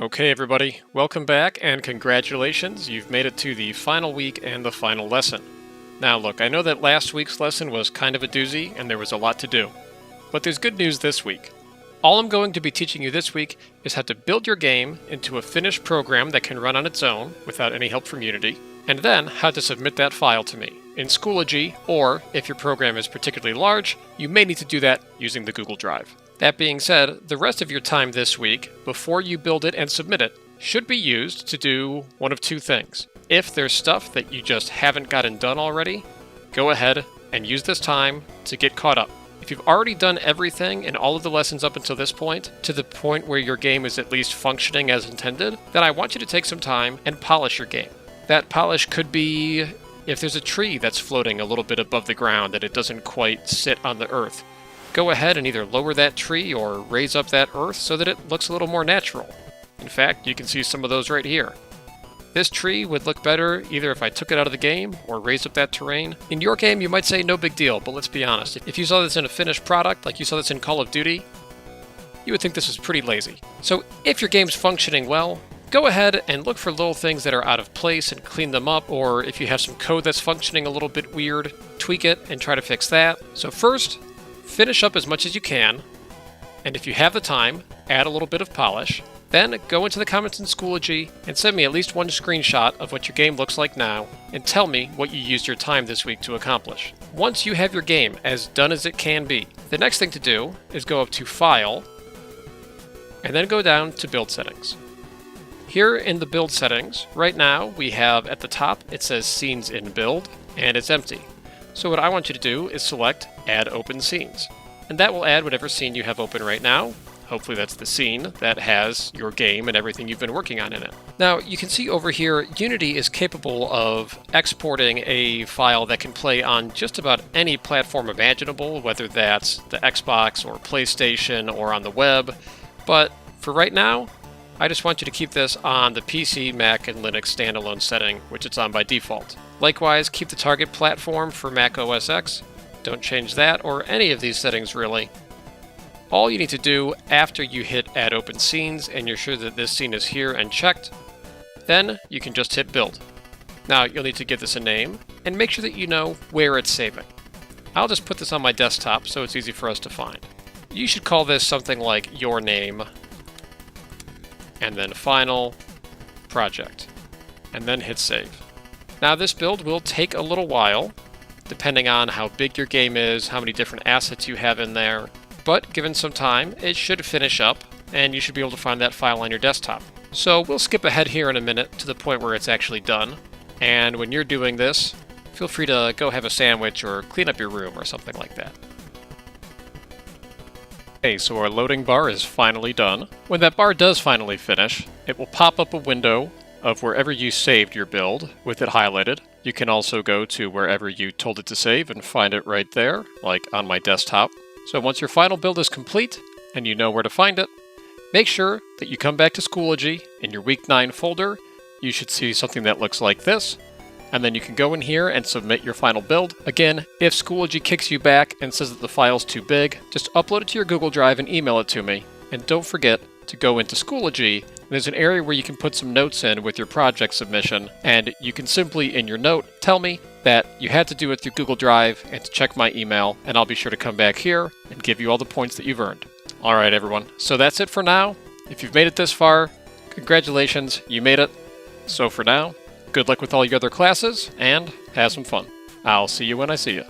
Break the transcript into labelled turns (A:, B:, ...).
A: Okay, everybody, welcome back and congratulations. You've made it to the final week and the final lesson. Now, look, I know that last week's lesson was kind of a doozy and there was a lot to do. But there's good news this week. All I'm going to be teaching you this week is how to build your game into a finished program that can run on its own without any help from Unity, and then how to submit that file to me in Schoology, or if your program is particularly large, you may need to do that using the Google Drive. That being said, the rest of your time this week, before you build it and submit it, should be used to do one of two things. If there's stuff that you just haven't gotten done already, go ahead and use this time to get caught up. If you've already done everything in all of the lessons up until this point, to the point where your game is at least functioning as intended, then I want you to take some time and polish your game. That polish could be if there's a tree that's floating a little bit above the ground and it doesn't quite sit on the earth. Go ahead and either lower that tree or raise up that earth so that it looks a little more natural. In fact, you can see some of those right here. This tree would look better either if I took it out of the game or raised up that terrain. In your game, you might say no big deal, but let's be honest. If you saw this in a finished product, like you saw this in Call of Duty, you would think this was pretty lazy. So if your game's functioning well, go ahead and look for little things that are out of place and clean them up, or if you have some code that's functioning a little bit weird, tweak it and try to fix that. So first, finish up as much as you can, and if you have the time, add a little bit of polish. Then go into the comments in Schoology and send me at least one screenshot of what your game looks like now, and tell me what you used your time this week to accomplish. Once you have your game as done as it can be, the next thing to do is go up to File, and then go down to Build Settings. Here in the Build Settings, right now we have at the top, it says Scenes in Build, and it's empty. So what I want you to do is select Add Open Scenes. And that will add whatever scene you have open right now. Hopefully that's the scene that has your game and everything you've been working on in it. Now you can see over here, Unity is capable of exporting a file that can play on just about any platform imaginable, whether that's the Xbox or PlayStation or on the web. But for right now, I just want you to keep this on the PC, Mac, and Linux standalone setting, which it's on by default. Likewise, keep the target platform for Mac OS X. Don't change that or any of these settings really. All you need to do after you hit Add Open Scenes and you're sure that this scene is here and checked, then you can just hit Build. Now you'll need to give this a name and make sure that you know where it's saving. I'll just put this on my desktop so it's easy for us to find. You should call this something like Your Name, and then Final Project, and then hit Save. Now this build will take a little while, depending on how big your game is, how many different assets you have in there, but given some time, it should finish up, and you should be able to find that file on your desktop. So we'll skip ahead here in a minute to the point where it's actually done, and when you're doing this, feel free to go have a sandwich or clean up your room or something like that. Okay, so our loading bar is finally done. When that bar does finally finish, it will pop up a window of wherever you saved your build with it highlighted. You can also go to wherever you told it to save and find it right there, like on my desktop. So once your final build is complete and you know where to find it, make sure that you come back to Schoology. In your Week 9 folder, you should see something that looks like this, and then you can go in here and submit your final build. Again, if Schoology kicks you back and says that the file's too big, just upload it to your Google Drive and email it to me. And don't forget to go into Schoology, and there's an area where you can put some notes in with your project submission, and you can simply, in your note, tell me that you had to do it through Google Drive and to check my email, and I'll be sure to come back here and give you all the points that you've earned. Alright everyone, so that's it for now. If you've made it this far, congratulations, you made it. So for now, good luck with all your other classes, and have some fun. I'll see you when I see you.